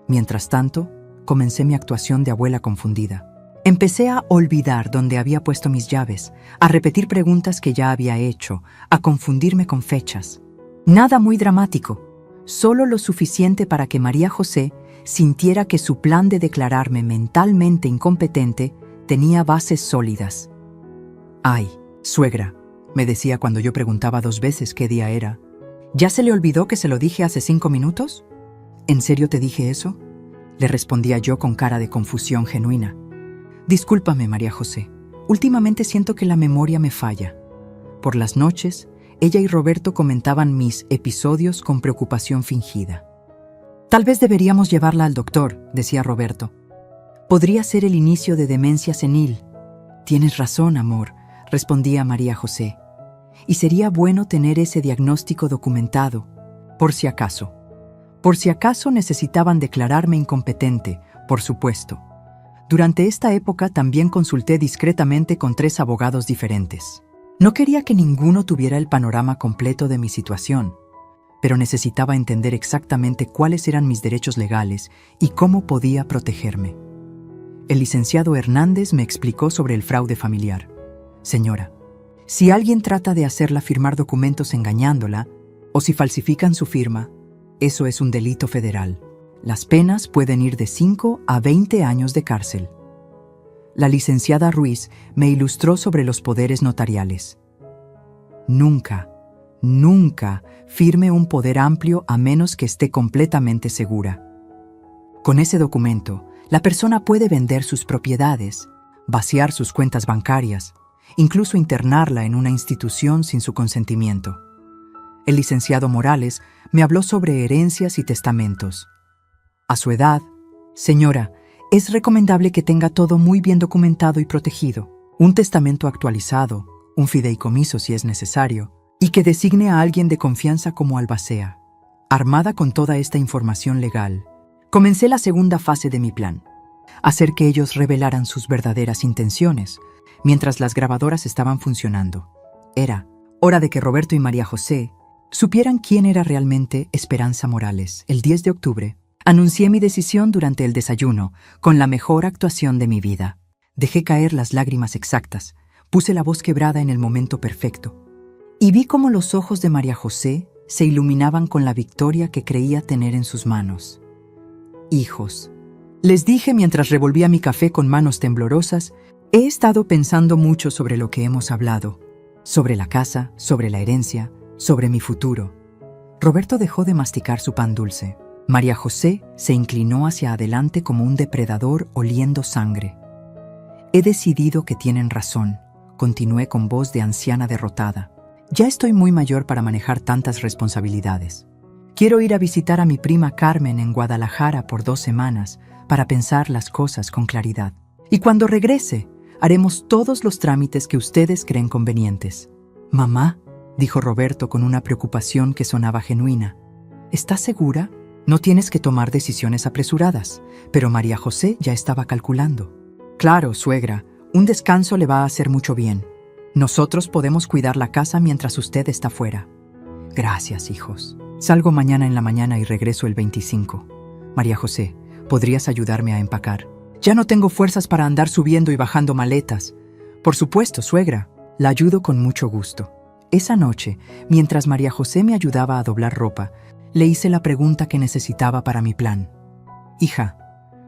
Mientras tanto, comencé mi actuación de abuela confundida. Empecé a olvidar dónde había puesto mis llaves, a repetir preguntas que ya había hecho, a confundirme con fechas. Nada muy dramático, solo lo suficiente para que María José sintiera que su plan de declararme mentalmente incompetente tenía bases sólidas. «Ay, suegra», me decía cuando yo preguntaba 2 veces qué día era. «¿Ya se le olvidó que se lo dije hace 5 minutos?» «¿En serio te dije eso?», le respondía yo con cara de confusión genuina. «Discúlpame, María José, últimamente siento que la memoria me falla». Por las noches, ella y Roberto comentaban mis episodios con preocupación fingida. «Tal vez deberíamos llevarla al doctor», decía Roberto. «Podría ser el inicio de demencia senil». «Tienes razón, amor», respondía María José. «Y sería bueno tener ese diagnóstico documentado, por si acaso». Por si acaso necesitaban declararme incompetente, por supuesto. Durante esta época también consulté discretamente con 3 abogados diferentes. No quería que ninguno tuviera el panorama completo de mi situación, pero necesitaba entender exactamente cuáles eran mis derechos legales y cómo podía protegerme. El licenciado Hernández me explicó sobre el fraude familiar. «Señora, si alguien trata de hacerla firmar documentos engañándola, o si falsifican su firma, eso es un delito federal. Las penas pueden ir de 5 a 20 años de cárcel». La licenciada Ruiz me ilustró sobre los poderes notariales. Nunca, nunca firme un poder amplio a menos que esté completamente segura. Con ese documento, la persona puede vender sus propiedades, vaciar sus cuentas bancarias, incluso internarla en una institución sin su consentimiento. El licenciado Morales me habló sobre herencias y testamentos. A su edad, «Señora, es recomendable que tenga todo muy bien documentado y protegido, un testamento actualizado, un fideicomiso si es necesario, y que designe a alguien de confianza como albacea». Armada con toda esta información legal, comencé la segunda fase de mi plan, hacer que ellos revelaran sus verdaderas intenciones, mientras las grabadoras estaban funcionando. Era hora de que Roberto y María José supieran quién era realmente Esperanza Morales. El 10 de octubre, anuncié mi decisión durante el desayuno, con la mejor actuación de mi vida. Dejé caer las lágrimas exactas, puse la voz quebrada en el momento perfecto. y vi cómo los ojos de María José se iluminaban con la victoria que creía tener en sus manos. Hijos, les dije mientras revolvía mi café con manos temblorosas, he estado pensando mucho sobre lo que hemos hablado, sobre la casa, sobre la herencia, sobre mi futuro. Roberto dejó de masticar su pan dulce. María José se inclinó hacia adelante como un depredador oliendo sangre. He decidido que tienen razón, continué con voz de anciana derrotada. Ya estoy muy mayor para manejar tantas responsabilidades. Quiero ir a visitar a mi prima Carmen en Guadalajara por 2 semanas para pensar las cosas con claridad. Y cuando regrese, haremos todos los trámites que ustedes creen convenientes. Mamá, dijo Roberto con una preocupación que sonaba genuina. ¿Estás segura? No tienes que tomar decisiones apresuradas, pero María José ya estaba calculando. Claro, suegra, un descanso le va a hacer mucho bien. Nosotros podemos cuidar la casa mientras usted está fuera. Gracias, hijos. Salgo mañana en la mañana y regreso el 25. María José, ¿podrías ayudarme a empacar? Ya no tengo fuerzas para andar subiendo y bajando maletas. Por supuesto, suegra. La ayudo con mucho gusto. Esa noche, mientras María José me ayudaba a doblar ropa, le hice la pregunta que necesitaba para mi plan. Hija,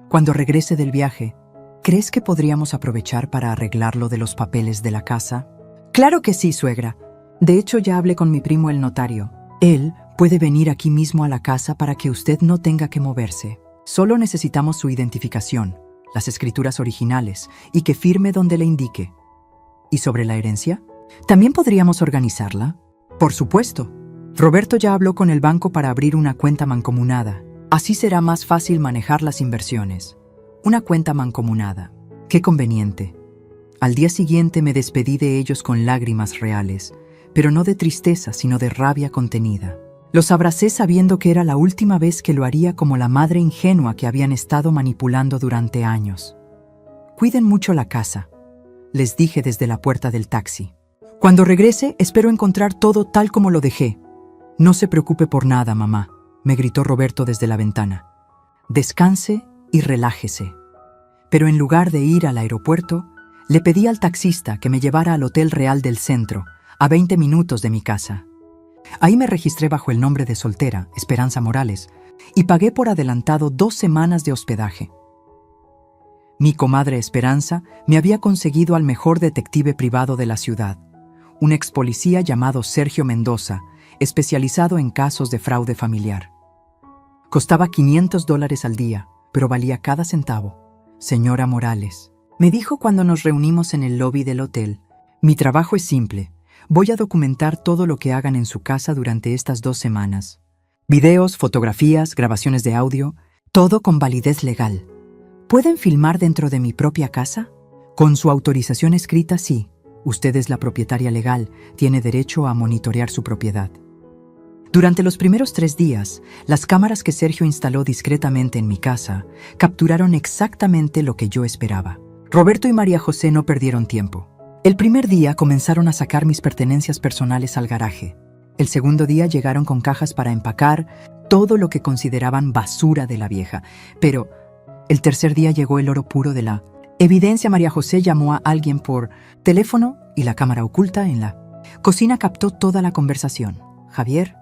cuando regrese del viaje, ¿crees que podríamos aprovechar para arreglar lo de los papeles de la casa? Claro que sí, suegra. De hecho, ya hablé con mi primo el notario. Él puede venir aquí mismo a la casa para que usted no tenga que moverse. Solo necesitamos su identificación, las escrituras originales, y que firme donde le indique. ¿Y sobre la herencia? ¿También podríamos organizarla? Por supuesto. Roberto ya habló con el banco para abrir una cuenta mancomunada. Así será más fácil manejar las inversiones. Una cuenta mancomunada. Qué conveniente. Al día siguiente me despedí de ellos con lágrimas reales, pero no de tristeza, sino de rabia contenida. Los abracé sabiendo que era la última vez que lo haría como la madre ingenua que habían estado manipulando durante años. Cuiden mucho la casa, les dije desde la puerta del taxi. Cuando regrese, espero encontrar todo tal como lo dejé. No se preocupe por nada, mamá, me gritó Roberto desde la ventana. Descanse y relájese. Pero en lugar de ir al aeropuerto, le pedí al taxista que me llevara al Hotel Real del Centro, a 20 minutos de mi casa. Ahí me registré bajo el nombre de soltera, Esperanza Morales, y pagué por adelantado 2 semanas de hospedaje. Mi comadre Esperanza me había conseguido al mejor detective privado de la ciudad, un ex policía llamado Sergio Mendoza, especializado en casos de fraude familiar. Costaba $500 al día, pero valía cada centavo. Señora Morales, me dijo cuando nos reunimos en el lobby del hotel, mi trabajo es simple. Voy a documentar todo lo que hagan en su casa durante estas 2 semanas. Videos, fotografías, grabaciones de audio, todo con validez legal. ¿Pueden filmar dentro de mi propia casa? Con su autorización escrita, sí. Usted es la propietaria legal, tiene derecho a monitorear su propiedad. Durante los primeros 3 días, las cámaras que Sergio instaló discretamente en mi casa capturaron exactamente lo que yo esperaba. Roberto y María José no perdieron tiempo. El primer día comenzaron a sacar mis pertenencias personales al garaje. El segundo día llegaron con cajas para empacar todo lo que consideraban basura de la vieja. Pero el tercer día llegó el oro puro de la evidencia. María José llamó a alguien por teléfono y la cámara oculta en la cocina captó toda la conversación. Javier,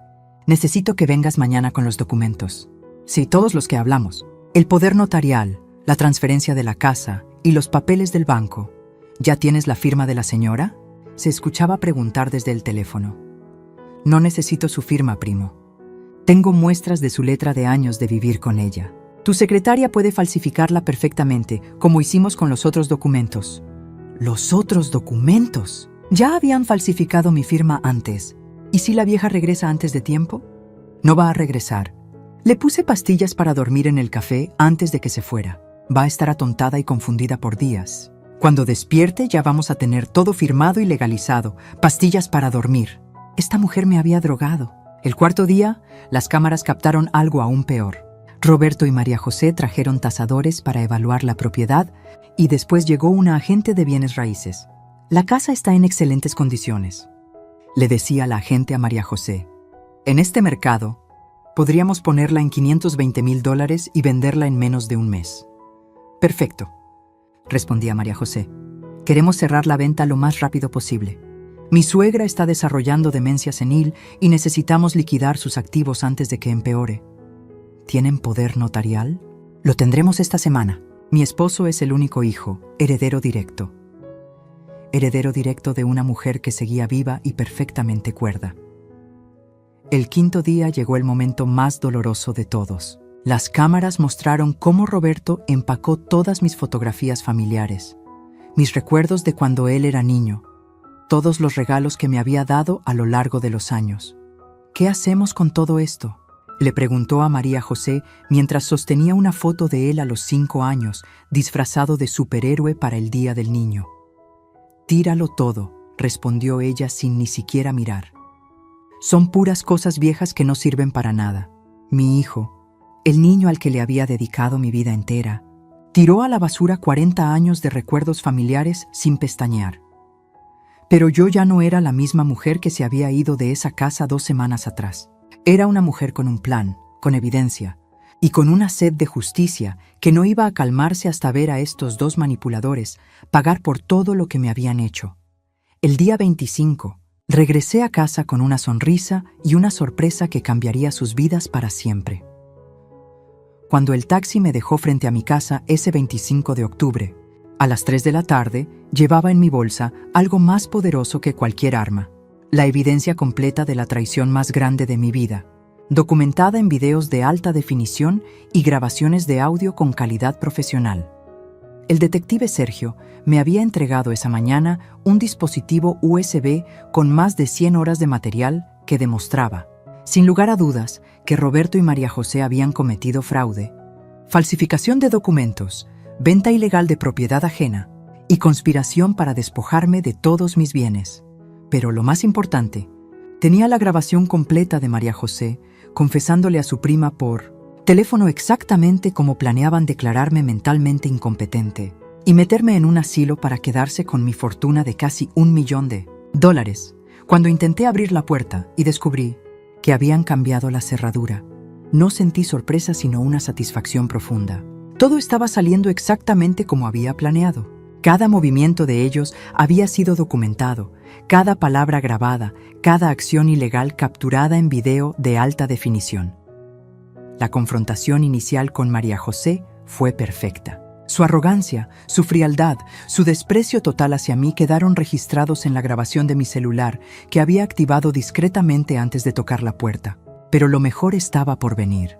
necesito que vengas mañana con los documentos. Sí, todos los que hablamos. El poder notarial, la transferencia de la casa y los papeles del banco. ¿Ya tienes la firma de la señora? Se escuchaba preguntar desde el teléfono. No necesito su firma, primo. Tengo muestras de su letra de años de vivir con ella. Tu secretaria puede falsificarla perfectamente, como hicimos con los otros documentos. ¿Los otros documentos? Ya habían falsificado mi firma antes. ¿Y si la vieja regresa antes de tiempo? No va a regresar. Le puse pastillas para dormir en el café antes de que se fuera. Va a estar atontada y confundida por días. Cuando despierte ya vamos a tener todo firmado y legalizado. Pastillas para dormir. Esta mujer me había drogado. El cuarto día, las cámaras captaron algo aún peor. Roberto y María José trajeron tasadores para evaluar la propiedad y después llegó una agente de bienes raíces. La casa está en excelentes condiciones. Le decía la agente a María José. En este mercado, podríamos ponerla en $520,000 y venderla en menos de un mes. Perfecto, respondía María José. Queremos cerrar la venta lo más rápido posible. Mi suegra está desarrollando demencia senil y necesitamos liquidar sus activos antes de que empeore. ¿Tienen poder notarial? Lo tendremos esta semana. Mi esposo es el único hijo, heredero directo. Heredero directo de una mujer que seguía viva y perfectamente cuerda. El quinto día llegó el momento más doloroso de todos. Las cámaras mostraron cómo Roberto empacó todas mis fotografías familiares, mis recuerdos de cuando él era niño, todos los regalos que me había dado a lo largo de los años. ¿Qué hacemos con todo esto?, le preguntó a María José mientras sostenía una foto de él a los 5 años, disfrazado de superhéroe para el Día del Niño. «Tíralo todo», respondió ella sin ni siquiera mirar. «Son puras cosas viejas que no sirven para nada. Mi hijo, el niño al que le había dedicado mi vida entera, tiró a la basura 40 años de recuerdos familiares sin pestañear. Pero yo ya no era la misma mujer que se había ido de esa casa 2 semanas atrás. Era una mujer con un plan, con evidencia, y con una sed de justicia que no iba a calmarse hasta ver a estos 2 manipuladores pagar por todo lo que me habían hecho. El día 25, regresé a casa con una sonrisa y una sorpresa que cambiaría sus vidas para siempre. Cuando el taxi me dejó frente a mi casa ese 25 de octubre, a las 3 de la tarde, llevaba en mi bolsa algo más poderoso que cualquier arma: la evidencia completa de la traición más grande de mi vida, documentada en videos de alta definición y grabaciones de audio con calidad profesional. El detective Sergio me había entregado esa mañana un dispositivo USB con más de 100 horas de material que demostraba, sin lugar a dudas, que Roberto y María José habían cometido fraude, falsificación de documentos, venta ilegal de propiedad ajena y conspiración para despojarme de todos mis bienes. Pero lo más importante, tenía la grabación completa de María José confesándole a su prima por teléfono exactamente cómo planeaban declararme mentalmente incompetente y meterme en un asilo para quedarse con mi fortuna de casi $1 millón. Cuando intenté abrir la puerta y descubrí que habían cambiado la cerradura, no sentí sorpresa sino una satisfacción profunda. Todo estaba saliendo exactamente como había planeado. Cada movimiento de ellos había sido documentado, cada palabra grabada, cada acción ilegal capturada en video de alta definición. La confrontación inicial con María José fue perfecta. Su arrogancia, su frialdad, su desprecio total hacia mí quedaron registrados en la grabación de mi celular que había activado discretamente antes de tocar la puerta. Pero lo mejor estaba por venir.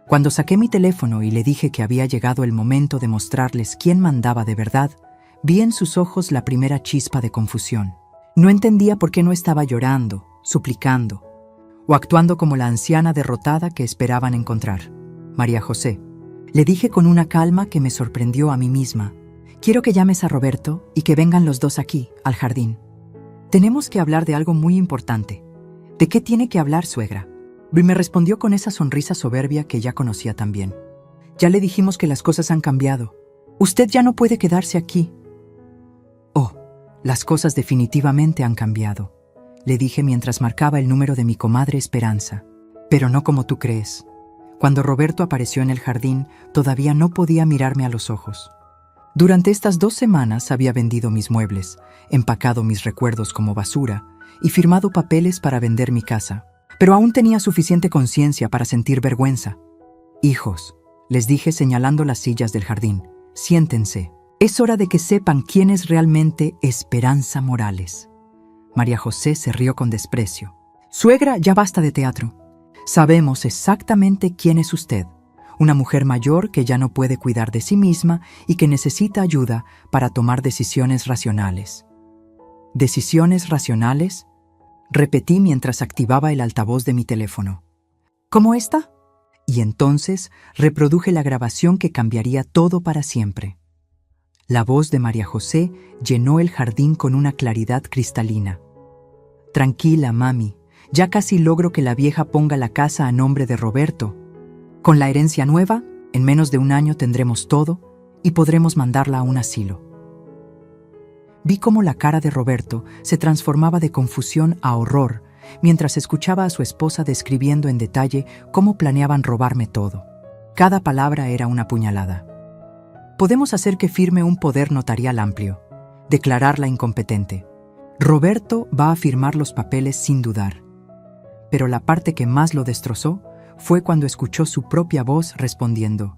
Cuando saqué mi teléfono y le dije que había llegado el momento de mostrarles quién mandaba de verdad, vi en sus ojos la primera chispa de confusión. No entendía por qué no estaba llorando, suplicando, o actuando como la anciana derrotada que esperaban encontrar. María José, le dije con una calma que me sorprendió a mí misma. Quiero que llames a Roberto y que vengan los 2 aquí, al jardín. Tenemos que hablar de algo muy importante. ¿De qué tiene que hablar, suegra? Me respondió con esa sonrisa soberbia que ya conocía tan bien. Ya le dijimos que las cosas han cambiado. Usted ya no puede quedarse aquí. Oh, las cosas definitivamente han cambiado, le dije mientras marcaba el número de mi comadre Esperanza. Pero no como tú crees. Cuando Roberto apareció en el jardín, todavía no podía mirarme a los ojos. Durante estas 2 semanas había vendido mis muebles, empacado mis recuerdos como basura y firmado papeles para vender mi casa. Pero aún tenía suficiente conciencia para sentir vergüenza. «Hijos», les dije señalando las sillas del jardín, «siéntense. Es hora de que sepan quién es realmente Esperanza Morales». María José se rió con desprecio. «Suegra, ya basta de teatro. Sabemos exactamente quién es usted. Una mujer mayor que ya no puede cuidar de sí misma y que necesita ayuda para tomar decisiones racionales». «¿Decisiones racionales?», repetí mientras activaba el altavoz de mi teléfono. ¿Cómo esta? Y entonces reproduje la grabación que cambiaría todo para siempre. La voz de María José llenó el jardín con una claridad cristalina. «Tranquila, mami, ya casi logro que la vieja ponga la casa a nombre de Roberto. Con la herencia nueva, en menos de 1 año tendremos todo y podremos mandarla a un asilo». Vi cómo la cara de Roberto se transformaba de confusión a horror mientras escuchaba a su esposa describiendo en detalle cómo planeaban robarme todo. Cada palabra era una puñalada. «Podemos hacer que firme un poder notarial amplio, declararla incompetente. Roberto va a firmar los papeles sin dudar. Pero la parte que más lo destrozó fue cuando escuchó su propia voz respondiendo: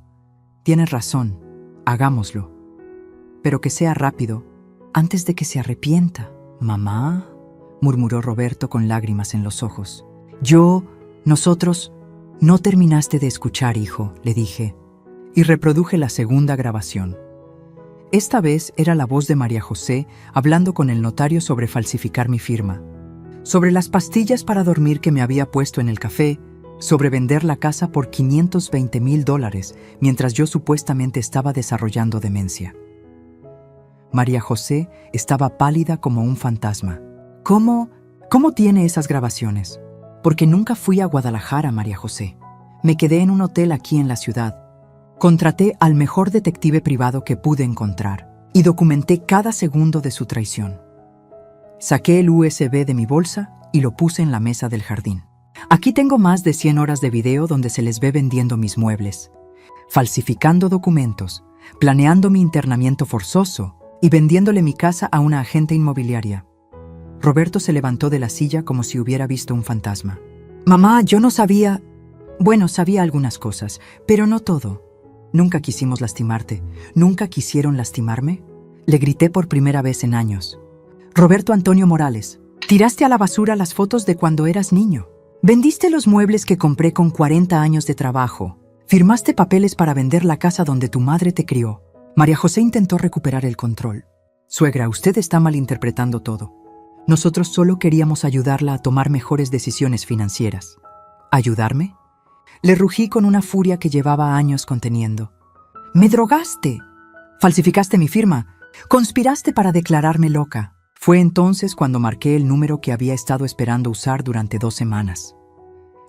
«Tienes razón, hagámoslo. Pero que sea rápido, antes de que se arrepienta». «Mamá», murmuró Roberto con lágrimas en los ojos. Nosotros... «No terminaste de escuchar, hijo», le dije, y reproduje la segunda grabación. Esta vez era la voz de María José hablando con el notario sobre falsificar mi firma, sobre las pastillas para dormir que me había puesto en el café, sobre vender la casa por $520,000 mientras yo supuestamente estaba desarrollando demencia. María José estaba pálida como un fantasma. ¿Cómo tiene esas grabaciones? Porque nunca fui a Guadalajara, María José. Me quedé en un hotel aquí en la ciudad. Contraté al mejor detective privado que pude encontrar y documenté cada segundo de su traición. Saqué el USB de mi bolsa y lo puse en la mesa del jardín. Aquí tengo más de 100 horas de video donde se les ve vendiendo mis muebles, falsificando documentos, planeando mi internamiento forzoso y vendiéndole mi casa a una agente inmobiliaria. Roberto se levantó de la silla como si hubiera visto un fantasma. «Mamá, yo no sabía...». «Bueno, sabía algunas cosas, pero no todo. Nunca quisimos lastimarte. ¿Nunca quisieron lastimarme?», le grité por primera vez en años. «Roberto Antonio Morales, tiraste a la basura las fotos de cuando eras niño. Vendiste los muebles que compré con 40 años de trabajo. Firmaste papeles para vender la casa donde tu madre te crió». María José intentó recuperar el control. «Suegra, usted está malinterpretando todo. Nosotros solo queríamos ayudarla a tomar mejores decisiones financieras». «¿Ayudarme?», le rugí con una furia que llevaba años conteniendo. «¡Me drogaste! Falsificaste mi firma. Conspiraste para declararme loca». Fue entonces cuando marqué el número que había estado esperando usar durante 2 semanas.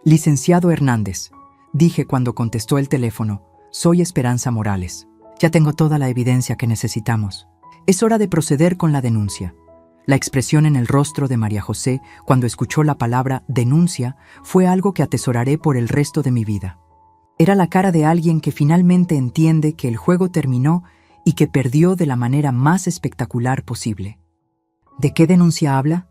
«Licenciado Hernández», dije cuando contestó el teléfono, «soy Esperanza Morales. Ya tengo toda la evidencia que necesitamos. Es hora de proceder con la denuncia». La expresión en el rostro de María José cuando escuchó la palabra denuncia fue algo que atesoraré por el resto de mi vida. Era la cara de alguien que finalmente entiende que el juego terminó y que perdió de la manera más espectacular posible. «¿De qué denuncia habla?»,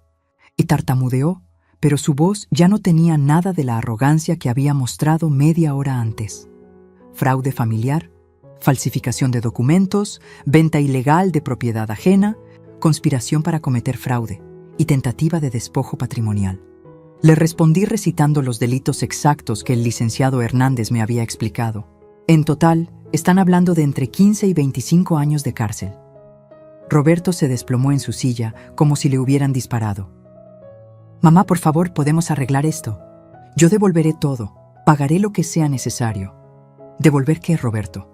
y tartamudeó, pero su voz ya no tenía nada de la arrogancia que había mostrado media hora antes. «Fraude familiar, falsificación de documentos, venta ilegal de propiedad ajena, conspiración para cometer fraude y tentativa de despojo patrimonial». Le respondí recitando los delitos exactos que el licenciado Hernández me había explicado. En total, están hablando de entre 15 y 25 años de cárcel. Roberto se desplomó en su silla como si le hubieran disparado. «Mamá, por favor, podemos arreglar esto. Yo devolveré todo, pagaré lo que sea necesario». «¿Devolver qué, Roberto?»,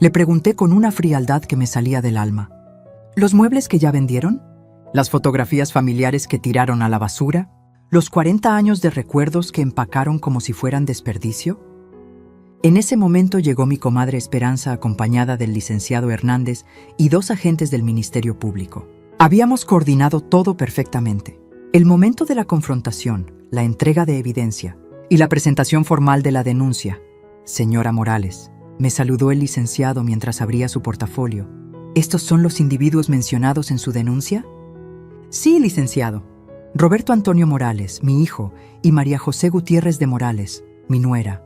le pregunté con una frialdad que me salía del alma. ¿Los muebles que ya vendieron? ¿Las fotografías familiares que tiraron a la basura? ¿Los 40 años de recuerdos que empacaron como si fueran desperdicio? En ese momento llegó mi comadre Esperanza acompañada del licenciado Hernández y 2 agentes del Ministerio Público. Habíamos coordinado todo perfectamente. El momento de la confrontación, la entrega de evidencia y la presentación formal de la denuncia. «Señora Morales», me saludó el licenciado mientras abría su portafolio. «¿Estos son los individuos mencionados en su denuncia?». «Sí, licenciado. Roberto Antonio Morales, mi hijo, y María José Gutiérrez de Morales, mi nuera».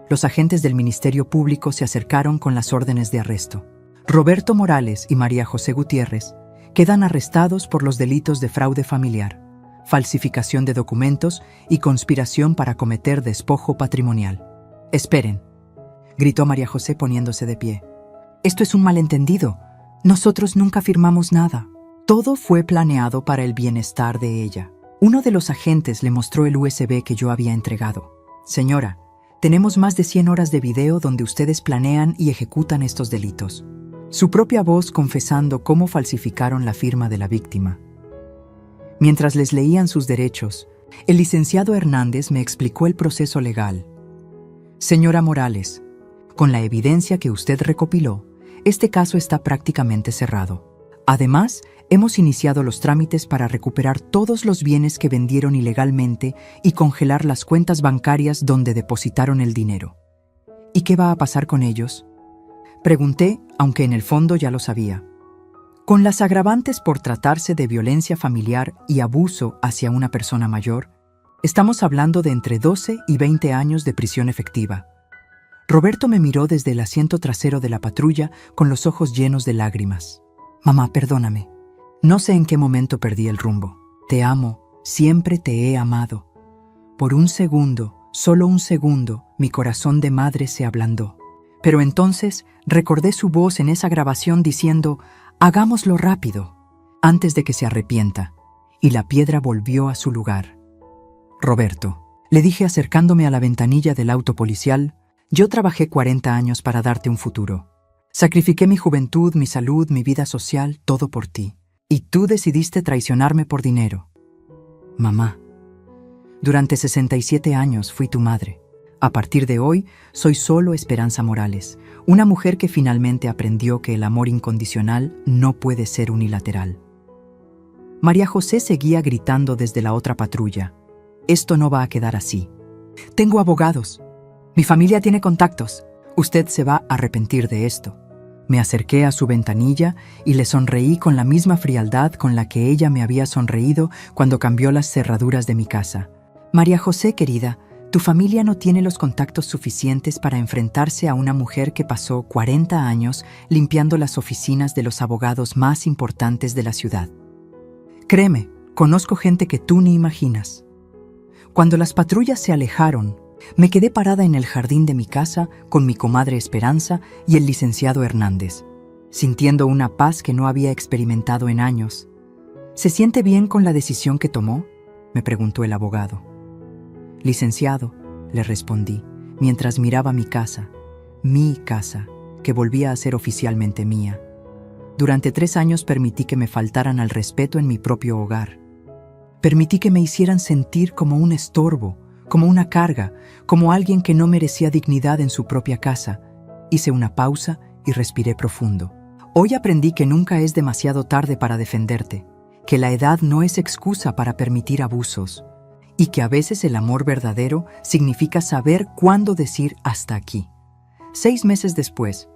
Los agentes del Ministerio Público se acercaron con las órdenes de arresto. Roberto Morales y María José Gutiérrez quedan arrestados por los delitos de fraude familiar, falsificación de documentos y conspiración para cometer despojo patrimonial. «Esperen», gritó María José poniéndose de pie. «Esto es un malentendido. Nosotros nunca firmamos nada. Todo fue planeado para el bienestar de ella». Uno de los agentes le mostró el USB que yo había entregado. «Señora, tenemos más de 100 horas de video donde ustedes planean y ejecutan estos delitos». Su propia voz confesando cómo falsificaron la firma de la víctima. Mientras les leían sus derechos, el licenciado Hernández me explicó el proceso legal. «Señora Morales, con la evidencia que usted recopiló, este caso está prácticamente cerrado. Además, hemos iniciado los trámites para recuperar todos los bienes que vendieron ilegalmente y congelar las cuentas bancarias donde depositaron el dinero». «¿Y qué va a pasar con ellos?», pregunté, aunque en el fondo ya lo sabía. Con las agravantes por tratarse de violencia familiar y abuso hacia una persona mayor, estamos hablando de entre 12 y 20 años de prisión efectiva. Roberto me miró desde el asiento trasero de la patrulla con los ojos llenos de lágrimas. Mamá, perdóname. No sé en qué momento perdí el rumbo. Te amo, siempre te he amado. Por un segundo, solo un segundo, mi corazón de madre se ablandó. Pero entonces recordé su voz en esa grabación diciendo: hagámoslo rápido, antes de que se arrepienta. Y la piedra volvió a su lugar. Roberto, le dije acercándome a la ventanilla del auto policial, yo trabajé 40 años para darte un futuro. Sacrifiqué mi juventud, mi salud, mi vida social, todo por ti. Y tú decidiste traicionarme por dinero. Mamá, durante 67 años fui tu madre. A partir de hoy, soy solo Esperanza Morales, una mujer que finalmente aprendió que el amor incondicional no puede ser unilateral. María José seguía gritando desde la otra patrulla: esto no va a quedar así. Tengo abogados. Mi familia tiene contactos. Usted se va a arrepentir de esto. Me acerqué a su ventanilla y le sonreí con la misma frialdad con la que ella me había sonreído cuando cambió las cerraduras de mi casa. María José, querida, tu familia no tiene los contactos suficientes para enfrentarse a una mujer que pasó 40 años limpiando las oficinas de los abogados más importantes de la ciudad. Créeme, conozco gente que tú ni imaginas. Cuando las patrullas se alejaron, me quedé parada en el jardín de mi casa con mi comadre Esperanza y el licenciado Hernández, sintiendo una paz que no había experimentado en años. ¿Se siente bien con la decisión que tomó?, me preguntó el abogado. Licenciado, le respondí, mientras miraba mi casa, que volvía a ser oficialmente mía. Durante 3 años permití que me faltaran al respeto en mi propio hogar. Permití que me hicieran sentir como un estorbo, como una carga, como alguien que no merecía dignidad en su propia casa. Hice una pausa y respiré profundo. Hoy aprendí que nunca es demasiado tarde para defenderte, que la edad no es excusa para permitir abusos, y que a veces el amor verdadero significa saber cuándo decir hasta aquí. 6 meses después,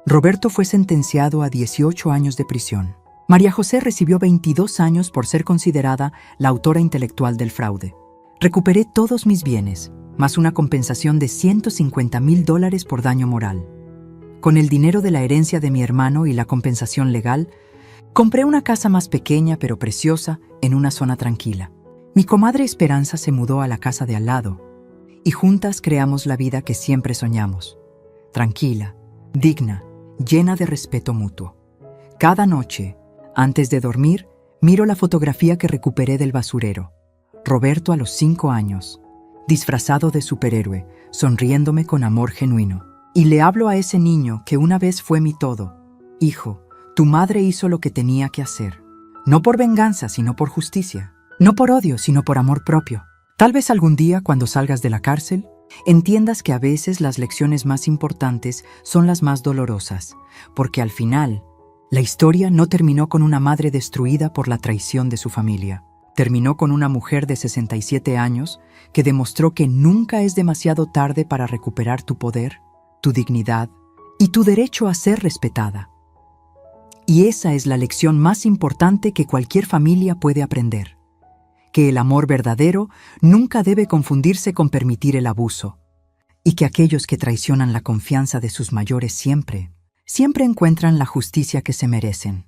Roberto fue sentenciado a 18 años de prisión. María José recibió 22 años por ser considerada la autora intelectual del fraude. Recuperé todos mis bienes, más una compensación de $150,000 por daño moral. Con el dinero de la herencia de mi hermano y la compensación legal, compré una casa más pequeña pero preciosa en una zona tranquila. Mi comadre Esperanza se mudó a la casa de al lado y juntas creamos la vida que siempre soñamos. Tranquila, digna, llena de respeto mutuo. Cada noche, antes de dormir, miro la fotografía que recuperé del basurero. Roberto a los 5 años, disfrazado de superhéroe, sonriéndome con amor genuino. Y le hablo a ese niño que una vez fue mi todo. Hijo, tu madre hizo lo que tenía que hacer. No por venganza, sino por justicia. No por odio, sino por amor propio. Tal vez algún día, cuando salgas de la cárcel, entiendas que a veces las lecciones más importantes son las más dolorosas, porque al final, la historia no terminó con una madre destruida por la traición de su familia. Terminó con una mujer de 67 años que demostró que nunca es demasiado tarde para recuperar tu poder, tu dignidad y tu derecho a ser respetada. Y esa es la lección más importante que cualquier familia puede aprender. Que el amor verdadero nunca debe confundirse con permitir el abuso, y que aquellos que traicionan la confianza de sus mayores siempre encuentran la justicia que se merecen.